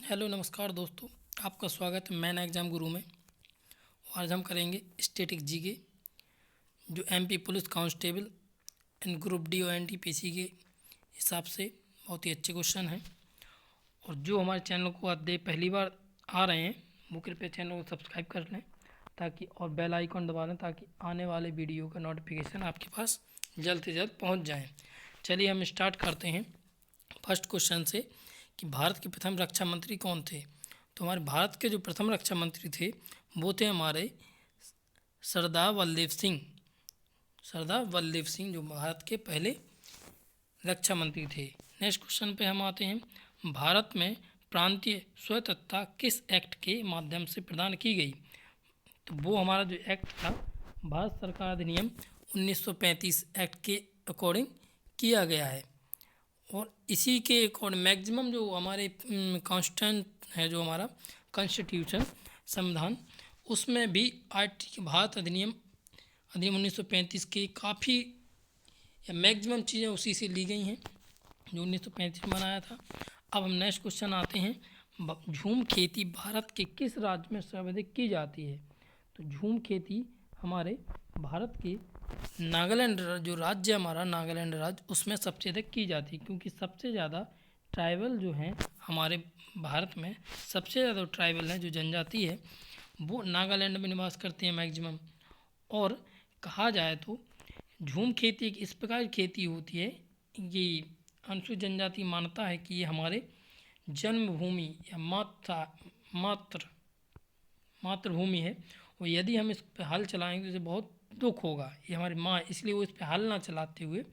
Hello नमस्कार दोस्तों, आपका स्वागत है मैन एग्ज़ाम गुरु में। आज हम करेंगे स्टैटिक जीके जो MP police constable and group D और एनटीपीसी के हिसाब से बहुत ही अच्छे क्वेश्चन हैं। और जो हमारे चैनल को आप पहली बार आ रहे हैं वो कृपया चैनल को सब्सक्राइब कर लें ताकि और बेल आइकॉन दबा लें ताकि आने वाले वीडियो का नोटिफिकेशन आपके पास जल्द से जल्द पहुँच जाए। चलिए हम स्टार्ट करते हैं फर्स्ट क्वेश्चन से कि भारत के प्रथम रक्षा मंत्री कौन थे। तो हमारे भारत के जो प्रथम रक्षा मंत्री थे वो थे हमारे सरदार वल्लभ सिंह जो भारत के पहले रक्षा मंत्री थे। नेक्स्ट क्वेश्चन पे हम आते हैं, भारत में प्रांतीय स्वायत्तता किस एक्ट के माध्यम से प्रदान की गई। तो वो हमारा जो एक्ट था भारत सरकार अधिनियम 1935 एक्ट के अकॉर्डिंग किया गया है। और इसी के अकॉर्डिंग मैक्सिमम जो हमारे कॉन्स्टेंट है जो हमारा कॉन्स्टिट्यूशन संविधान उसमें भी भारत अधिनियम 1935 की काफ़ी या मैक्सिमम चीज़ें उसी से ली गई हैं जो 1935 में बनाया था। अब हम नेक्स्ट क्वेश्चन आते हैं, झूम खेती भारत के किस राज्य में सर्वाधिक की जाती है। तो झूम खेती हमारे भारत के नागालैंड जो राज्य हमारा नागालैंड राज्य उसमें सबसे अधिक की जाती है, क्योंकि सबसे ज़्यादा ट्राइबल जो हैं हमारे भारत में सबसे ज़्यादा ट्राइबल हैं जो जनजाति है वो नागालैंड में निवास करते हैं मैक्सिमम। और कहा जाए तो झूम खेती एक इस प्रकार की खेती होती है, ये अनुसूचित जनजाति मानता है कि ये हमारे जन्मभूमि या मातृभूमि है और यदि हम इस पर हल चलाएंगे तो इसे बहुत दुख होगा, ये हमारी माँ, इसलिए वो इस पर हल ना चलाते हुए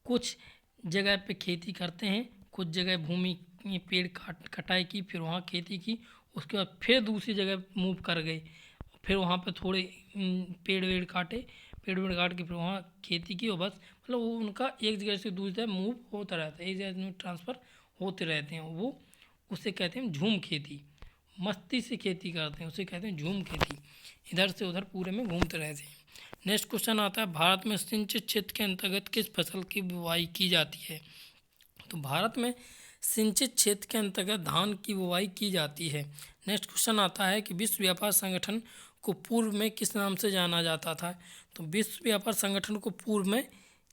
कुछ जगह पे खेती करते हैं, कुछ जगह भूमि पेड़ कटाई की, फिर वहाँ खेती की, उसके बाद फिर दूसरी जगह मूव कर गए, फिर वहाँ पे थोड़े पेड़ काट के फिर वहाँ खेती की और बस मतलब वो उनका एक जगह से दूसरी जगह मूव होता रहता है, एक जगह में ट्रांसफ़र होते रहते हैं, वो उसे कहते हैं झूम खेती। मस्ती से खेती करते हैं उसे कहते हैं झूम खेती, इधर से उधर पूरे में घूमते रहते हैं। नेक्स्ट क्वेश्चन आता है, भारत में सिंचित क्षेत्र के अंतर्गत किस फसल की बुवाई की जाती है। तो भारत में सिंचित क्षेत्र के अंतर्गत धान की बुवाई की जाती है। नेक्स्ट क्वेश्चन आता है कि विश्व व्यापार संगठन को पूर्व में किस नाम से जाना जाता था। तो विश्व व्यापार संगठन को पूर्व में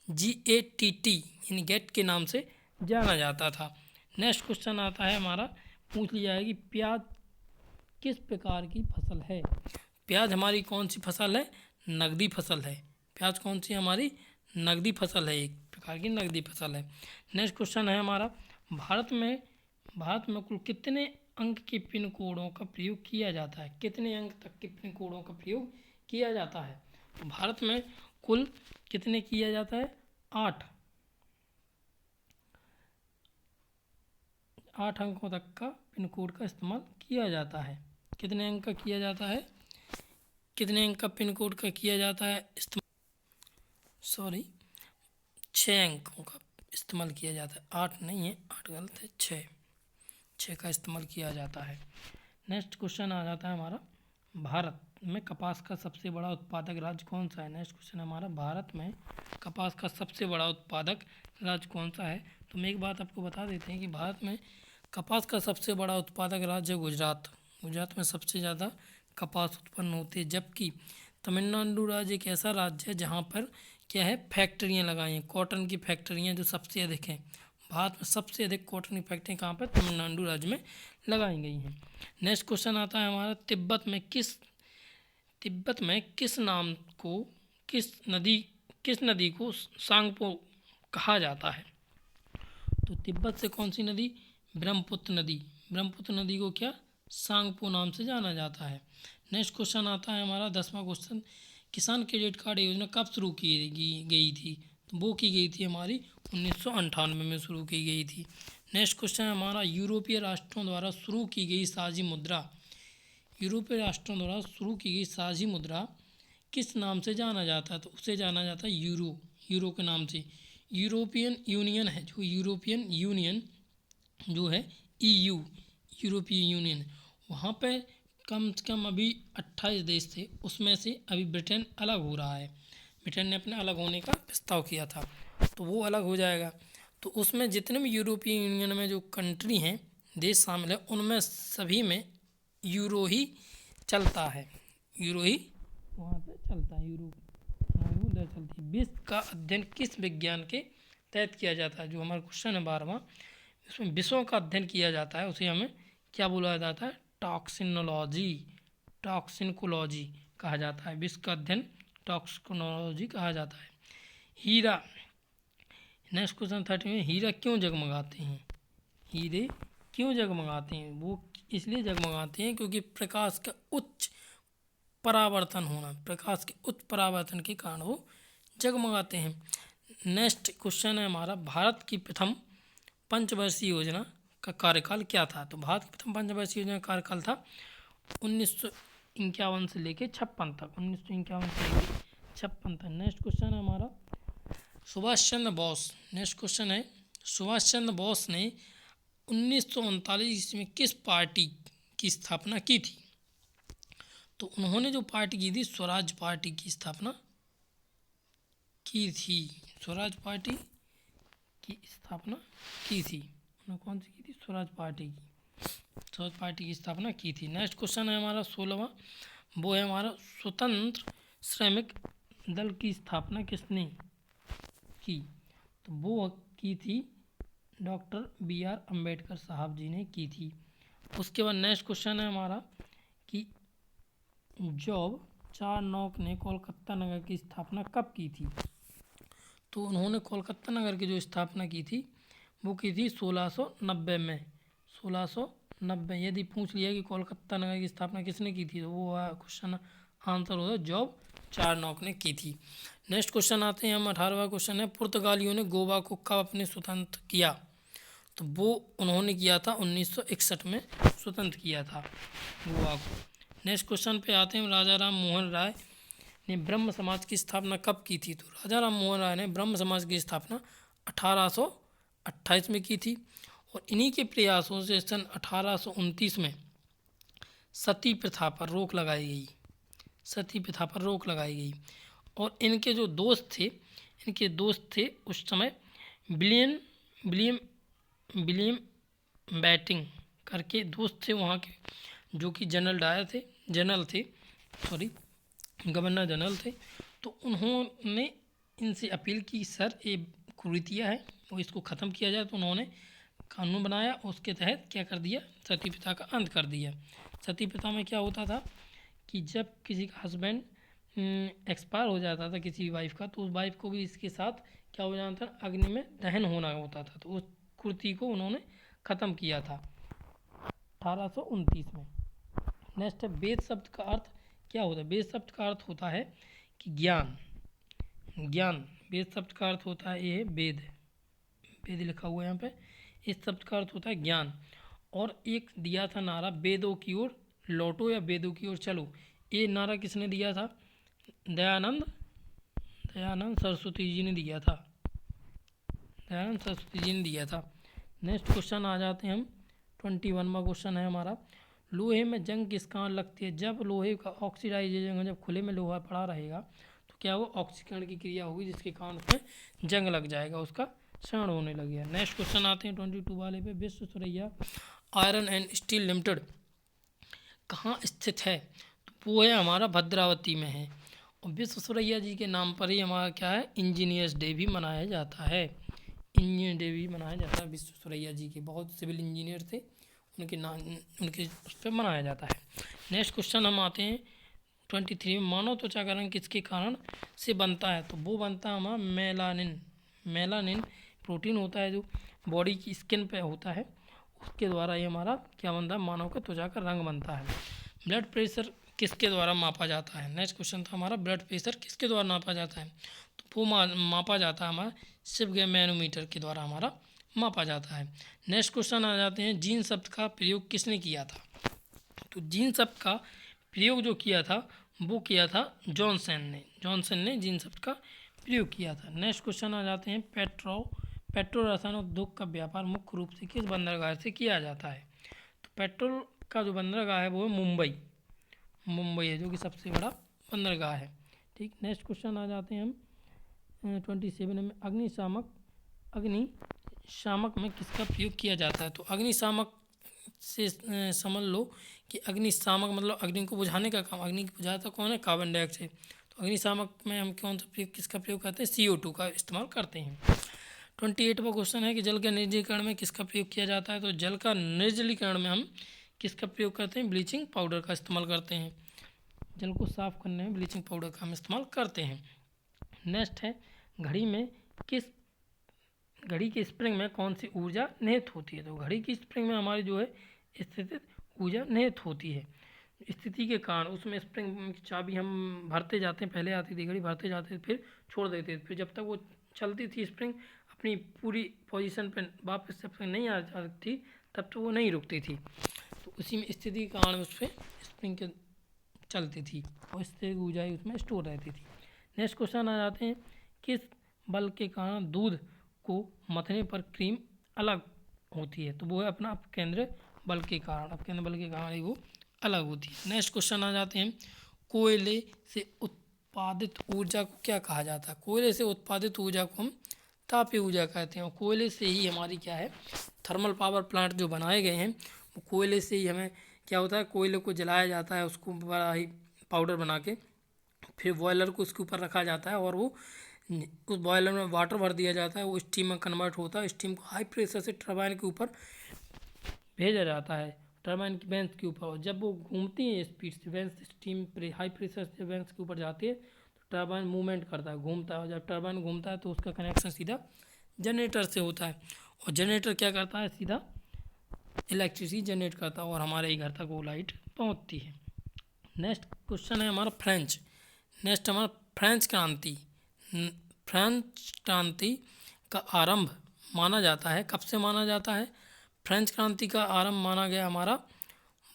GATT यानी गेट के नाम से जाना जाता था। नेक्स्ट क्वेश्चन आता है हमारा, पूछ लिया है कि प्याज किस प्रकार की फसल है। प्याज हमारी कौन सी फसल है, नगदी फसल है। प्याज कौन सी हमारी नगदी फसल है, एक प्रकार की नगदी फसल है। नेक्स्ट क्वेश्चन है हमारा, भारत में कुल कितने अंक के पिन कोडों का प्रयोग किया जाता है। कितने अंक तक के पिन कोडों का प्रयोग किया जाता है। तो भारत में कुल कितने किया जाता है, 8 अंकों तक का पिन कोड का इस्तेमाल किया जाता है। कितने अंक का किया जाता है, कितने अंक का पिन कोड का किया जाता है इस्तेमाल, 6 अंकों का इस्तेमाल किया जाता है। 8 नहीं है, 8 गलत है, 6 का इस्तेमाल किया जाता है। नेक्स्ट क्वेश्चन आ जाता है हमारा, भारत में कपास का सबसे बड़ा उत्पादक राज्य कौन सा है। नेक्स्ट क्वेश्चन हमारा, भारत में कपास का सबसे बड़ा उत्पादक राज्य कौन सा है। तो हम एक बात आपको बता देते हैं कि भारत में कपास का सबसे बड़ा उत्पादक राज्य गुजरात में सबसे ज़्यादा कपास उत्पन्न होती है, जबकि तमिलनाडु राज्य एक ऐसा राज्य है जहाँ पर क्या है, फैक्ट्रियाँ लगाई हैं, कॉटन की फैक्ट्रियाँ जो सबसे अधिक हैं। भारत में सबसे अधिक कॉटन की फैक्ट्रियाँ कहाँ पर, तमिलनाडु राज्य में लगाई गई हैं। नेक्स्ट क्वेश्चन आता है हमारा, तिब्बत में किस नदी को सांगपो कहा जाता है। तो तिब्बत से कौन सी नदी, ब्रह्मपुत्र नदी को क्या, सांगपो नाम से जाना जाता है। नेक्स्ट क्वेश्चन आता है हमारा 10वां क्वेश्चन, किसान क्रेडिट कार्ड योजना कब शुरू की गई थी। तो वो की गई थी हमारी 1998 में शुरू की गई थी। नेक्स्ट क्वेश्चन हमारा, यूरोपीय राष्ट्रों द्वारा शुरू की गई साझी मुद्रा किस नाम से जाना जाता है। तो उसे जाना जाता है यूरो के नाम से। यूरोपियन यूनियन है जो यूरोपियन यूनियन जो है EU यूरोपीय यूनियन, वहाँ पे कम से कम अभी 28 देश थे, उसमें से अभी ब्रिटेन अलग हो रहा है। ब्रिटेन ने अपने अलग होने का प्रस्ताव किया था तो वो अलग हो जाएगा। तो उसमें जितने भी यूरोपीय यूनियन में जो कंट्री हैं देश शामिल है उनमें सभी में यूरो ही चलता है, यूरो ही वहाँ पे चलता है, यूरो उधर चलती है। विश्व का अध्ययन किस विज्ञान के तहत किया जाता है? जो हमारा क्वेश्चन है 12वां, इसमें विषयों का अध्ययन किया जाता है, उसे हमें क्या बोला जाता है? टॉक्सिनोलॉजी, टॉक्सिनकोलॉजी कहा जाता है। विश्व का अध्ययन टॉक्सिकोलॉजी कहा जाता है। हीरा, नेक्स्ट क्वेश्चन 30 में, हीरा क्यों जगमगाते हैं? हीरे क्यों जगमगाते हैं? वो इसलिए जगमगाते हैं क्योंकि प्रकाश का उच्च परावर्तन होना, प्रकाश के उच्च परावर्तन के कारण वो जगमगाते हैं। नेक्स्ट क्वेश्चन है हमारा, भारत की प्रथम पंचवर्षीय योजना का कार्यकाल क्या था? तो भारत की प्रथम पंचवर्षीय योजना का कार्यकाल था 1951 से लेके 56 तक, 1951 से लेके 56 तक। नेक्स्ट क्वेश्चन है हमारा, सुभाष चंद्र बोस, नेक्स्ट क्वेश्चन है, सुभाष चंद्र बोस ने 1939 में किस पार्टी की स्थापना की थी? तो उन्होंने जो पार्टी की थी, स्वराज पार्टी की स्थापना की थी, स्वराज पार्टी की स्थापना की थी। उन्होंने कौन सी की थी? स्वराज पार्टी की, स्वराज पार्टी की स्थापना की थी। नेक्स्ट क्वेश्चन है हमारा 16वां, वो है हमारा, स्वतंत्र श्रमिक दल की स्थापना किसने की? तो वो की थी डॉक्टर BR अम्बेडकर साहब जी ने की थी। उसके बाद नेक्स्ट क्वेश्चन है हमारा कि जॉब चारनॉक ने कोलकाता नगर की स्थापना कब की थी? तो उन्होंने कोलकाता नगर की जो स्थापना की थी वो की थी 1690 में, 1690। यदि पूछ लिया कि कोलकाता नगर की स्थापना किसने की थी, तो वो क्वेश्चन आंसर होगा जॉब चारनॉक ने की थी। नेक्स्ट क्वेश्चन आते हैं हम, 18वां क्वेश्चन है, पुर्तगालियों ने गोवा को कब अपने स्वतंत्र किया? तो वो उन्होंने किया था 1961 में स्वतंत्र किया था गोवा को। नेक्स्ट क्वेश्चन पे आते हैं, राजा राम मोहन राय ने ब्रह्म समाज की स्थापना कब की थी? तो राजा राम मोहन राय ने ब्रह्म समाज की स्थापना 1828 में की थी। और इन्हीं के प्रयासों से सन 1829 में सती प्रथा पर रोक लगाई गई, सती प्रथा पर रोक लगाई गई। और इनके जो दोस्त थे उस समय विलियम बैटिंग करके दोस्त थे वहाँ के, जो कि गवर्नर जनरल थे। तो उन्होंने इनसे अपील की, सर ये कुरीतियाँ है वो इसको ख़त्म किया जाए। तो उन्होंने कानून बनाया, उसके तहत क्या कर दिया? सती प्रथा का अंत कर दिया। सती प्रथा में क्या होता था कि जब किसी का हस्बैंड एक्सपायर हो जाता था किसी वाइफ का, तो उस वाइफ को भी इसके साथ क्या हो जाता था? अग्नि में दहन होना होता था। तो उस कुरीति को उन्होंने ख़त्म किया था 1829 में। नेक्स्ट है, वेद शब्द का अर्थ क्या होता है? वेद शब्द का अर्थ होता है कि ज्ञान, ज्ञान। वेद शब्द का अर्थ होता है, ये है वेद, वेद लिखा हुआ है यहाँ पे। इस शब्द का अर्थ होता है ज्ञान। और एक दिया था नारा, वेदों की ओर लौटो या वेदों की ओर चलो। ये नारा किसने दिया था? दयानंद सरस्वती जी ने दिया था, दयानंद सरस्वती जी ने दिया था। नेक्स्ट क्वेश्चन आ जाते हैं हम, 21वां क्वेश्चन है हमारा, लोहे में जंग किस कारण लगती है? जब लोहे का ऑक्सीडाइजेशन, जब खुले में लोहा पड़ा रहेगा तो क्या वो ऑक्सीकरण की क्रिया होगी, जिसके कारण उसमें जंग लग जाएगा, उसका क्षरण होने लगेगा। नेक्स्ट क्वेश्चन आते हैं 22 वाले पे, विश्व Suraiya iron and steel limited कहाँ स्थित है? तो वो है हमारा भद्रावती में है। और विश्व सुरैया जी के नाम पर ही हमारा क्या है? इंजीनियर्स डे भी मनाया जाता है, इंजीनियर डे भी मनाया जाता है। विश्व सुरैया जी के बहुत सिविल इंजीनियर थे, उनके नाम, उनके उस पर मनाया जाता है। नेक्स्ट क्वेश्चन हम आते हैं 23 में, मानव त्वचा का रंग किसके कारण से बनता है? तो वो बनता है हमारा मेलानिन, मेलानिन प्रोटीन होता है जो बॉडी की स्किन पे होता है, उसके द्वारा ये हमारा क्या बनता है? मानव का त्वचा का रंग बनता है। ब्लड प्रेशर किसके द्वारा मापा जाता है? नेक्स्ट क्वेश्चन था हमारा, ब्लड प्रेशर किसके द्वारा नापा जाता है? तो वो मापा जाता है हमारा शिव मैनोमीटर के द्वारा हमारा मापा जाता है। नेक्स्ट क्वेश्चन आ जाते हैं, जीन शब्द का प्रयोग किसने किया था? तो जीन शब्द का प्रयोग जो किया था वो किया था जॉनसन ने जीन शब्द का प्रयोग किया था। नेक्स्ट क्वेश्चन आ जाते हैं, पेट्रो रसायन उद्योग का व्यापार मुख्य रूप से किस बंदरगाह से किया जाता है? तो पेट्रोल का जो बंदरगाह है वो है मुंबई है, जो कि सबसे बड़ा बंदरगाह है। ठीक, नेक्स्ट क्वेश्चन आ जाते हैं हम 27 में, अग्निशामक में किसका प्रयोग किया जाता है? तो अग्निशामक से समझ लो कि अग्निशामक मतलब अग्नि को बुझाने का काम, अग्नि को बुझाता कौन है, कार्बन डाइऑक्साइड। तो अग्निशामक में हम कौन सा प्रयोग, किसका प्रयोग करते हैं, CO2 का इस्तेमाल करते हैं। 28वां क्वेश्चन है कि जल के निर्जलीकरण में किसका प्रयोग किया जाता है। तो जल का निर्जलीकरण में हम किसका प्रयोग करते हैं, ब्लीचिंग पाउडर का इस्तेमाल करते हैं। जल को साफ करने में ब्लीचिंग पाउडर का हम इस्तेमाल करते हैं। नेक्स्ट है घड़ी के स्प्रिंग में कौन सी ऊर्जा निहित होती है। तो घड़ी की स्प्रिंग में हमारी जो है स्थितिज ऊर्जा निहित होती है। स्थिति के कारण उसमें स्प्रिंग की चाबी हम भरते जाते हैं, पहले आती थी घड़ी, भरते जाते थे फिर छोड़ देते थे, फिर जब तक वो चलती थी स्प्रिंग अपनी पूरी पोजीशन पर वापस से स्प्रिंग नहीं आ जाती थी तब तो वो नहीं रुकती थी। तो उसी में स्थिति के कारण उस पर स्प्रिंग के चलती थी और स्थिति ऊर्जा उसमें स्टोर रहती थी। नेक्स्ट क्वेश्चन आ जाते हैं, किस बल के कारण दूध को मथने पर क्रीम अलग होती है। तो वो है अपना अपकेंद्र बल के कारण, अपकेंद्र बल के कारण ही वो अलग होती है। नेक्स्ट क्वेश्चन आ जाते हैं, कोयले से उत्पादित ऊर्जा को क्या कहा जाता है। कोयले से उत्पादित ऊर्जा को हम तापीय ऊर्जा कहते हैं। और कोयले से ही हमारी क्या है, थर्मल पावर प्लांट जो बनाए गए हैं वो कोयले से ही हमें क्या होता है, कोयले को जलाया जाता है, उसको बड़ा ही पाउडर बना के फिर बॉयलर को उसके ऊपर रखा जाता है और वो उस बॉयलर में वाटर भर दिया जाता है, वो स्टीम में कन्वर्ट होता है। स्टीम को हाई प्रेशर से टरबाइन के ऊपर भेजा जाता है, टरबाइन की बेंच के ऊपर। और जब वो घूमती है स्पीड से, बेंच स्टीम हाई प्रेशर से बेंच के ऊपर जाती है तो टरबाइन मूवमेंट करता है, घूमता है। और जब टरबाइन घूमता है तो उसका कनेक्शन सीधा जनरेटर से होता है और जनरेटर क्या करता है, सीधा इलेक्ट्रिसिटी जनरेट करता है और हमारे ही घर तक वो लाइट पहुंचती है। नेक्स्ट क्वेश्चन है हमारा फ्रेंच। नेक्स्ट हमारा फ्रेंच क्रांति। फ्रेंच क्रांति का आरंभ माना जाता है, कब से माना जाता है। फ्रेंच क्रांति का आरंभ माना गया हमारा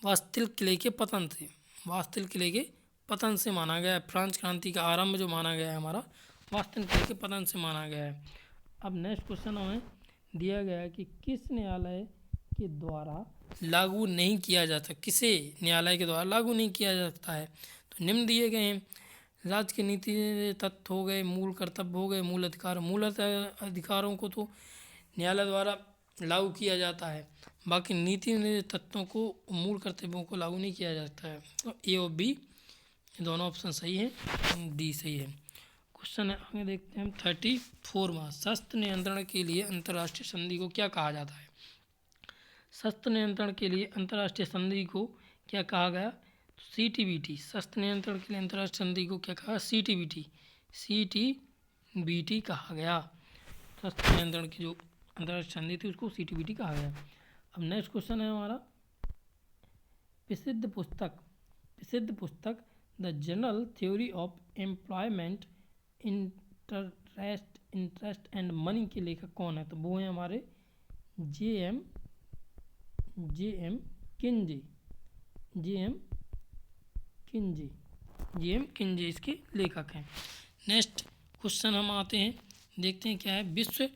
बास्तिल किले के पतन से, बास्तिल किले के पतन से माना गया है। फ्रेंच क्रांति का आरंभ जो माना गया है हमारा बास्तिल किले के पतन से माना गया है। अब नेक्स्ट क्वेश्चन हमें दिया गया है कि किस न्यायालय के द्वारा लागू नहीं किया जाता, किसे न्यायालय के द्वारा लागू नहीं किया जाता है। तो निम्न दिए गए हैं, राज्य के नीति तत्व हो गए, मूल कर्तव्य हो गए, मूल अधिकार। मूल अधिकारों को तो न्यायालय द्वारा लागू किया जाता है, बाकी नीति तत्वों को, मूल कर्तव्यों को लागू नहीं किया जाता है। तो ए और बी दोनों ऑप्शन सही है, डी सही है। क्वेश्चन आगे देखते हैं हम 34वां, शस्त्र नियंत्रण के लिए अंतर्राष्ट्रीय संधि को क्या कहा जाता है। शस्त्र नियंत्रण के लिए अंतर्राष्ट्रीय संधि को क्या कहा गया, CTBT। शस्त्र नियंत्रण के लिए अंतर्राष्ट्रीय संधि को क्या कहा, CTBT कहा गया। शस्त्र नियंत्रण की जो अंतर्राष्ट्रीय संधि थी उसको CTBT कहा गया। अब नेक्स्ट क्वेश्चन है हमारा, प्रसिद्ध पुस्तक the general theory of employment interest and money के लेखक कौन है। तो वो हैं हमारे J.M. किंजे इसके लेखक हैं। नेक्स्ट क्वेश्चन हम आते हैं, देखते हैं क्या है, विश्व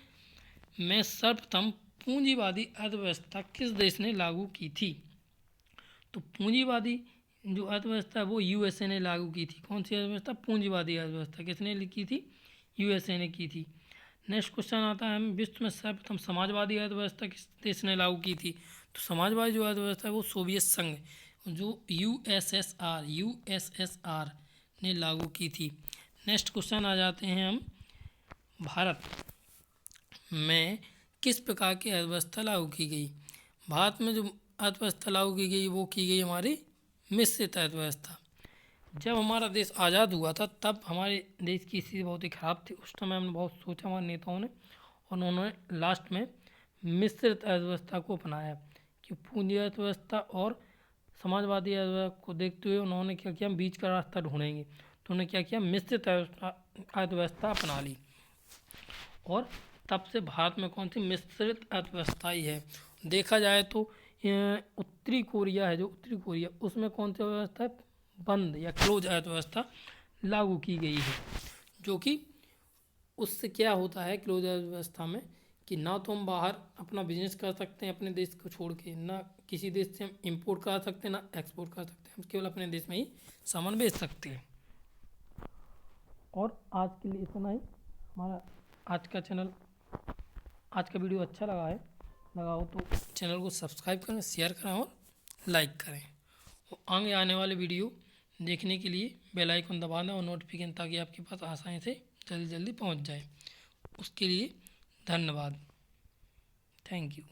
में सर्वप्रथम पूंजीवादी अर्थव्यवस्था किस देश ने लागू की थी। तो पूंजीवादी जो अर्थव्यवस्था है वो USA ने लागू की थी। कौन सी अर्थव्यवस्था, पूंजीवादी अर्थव्यवस्था किसने की थी, USA ने की थी। नेक्स्ट क्वेश्चन आता है, हम विश्व में सर्वप्रथम समाजवादी अर्थव्यवस्था किस देश ने लागू की थी। तो समाजवादी जो अर्थव्यवस्था है वो सोवियत संघ जो USSR ने लागू की थी। नेक्स्ट क्वेश्चन आ जाते हैं हम, भारत में किस प्रकार की अर्थव्यवस्था लागू की गई। भारत में जो अर्थव्यवस्था लागू की गई वो की गई हमारी मिश्रित अर्थव्यवस्था। जब हमारा देश आज़ाद हुआ था तब हमारे देश की स्थिति बहुत ही ख़राब थी। उस समय हमने बहुत सोचा हमारे नेताओं ने, और उन्होंने लास्ट में मिश्रित अर्थव्यवस्था को अपनाया कि पूंजी अर्थव्यवस्था और समाजवादी अर्थव्यवस्था को देखते हुए उन्होंने क्या किया, बीच का रास्ता ढूंढेंगे। तो उन्होंने क्या किया, मिश्रित अर्थव्यवस्था अपना ली और तब से भारत में कौन सी मिश्रित अर्थव्यवस्था ही है। देखा जाए तो उत्तरी कोरिया है, जो उत्तरी कोरिया उसमें कौन सी व्यवस्था है, बंद या क्लोज अर्थव्यवस्था लागू की गई है। जो कि उससे क्या होता है क्लोज अर्थव्यवस्था में कि ना तो हम बाहर अपना बिजनेस कर सकते हैं अपने देश को छोड़ के, ना किसी देश से हम इंपोर्ट कर सकते हैं ना एक्सपोर्ट कर सकते हैं, हम केवल अपने देश में ही सामान बेच सकते हैं। और आज के लिए इतना ही। हमारा आज का वीडियो अच्छा लगा है लगा हो तो चैनल को सब्सक्राइब करें, शेयर करें और लाइक करें। और आगे आने वाले वीडियो देखने के लिए बेल आइकन दबा दें और नोटिफिकेशन, ताकि आपके पास आसानी से जल्दी जल्दी पहुंच जाए। उसके लिए धन्यवाद। Thank you.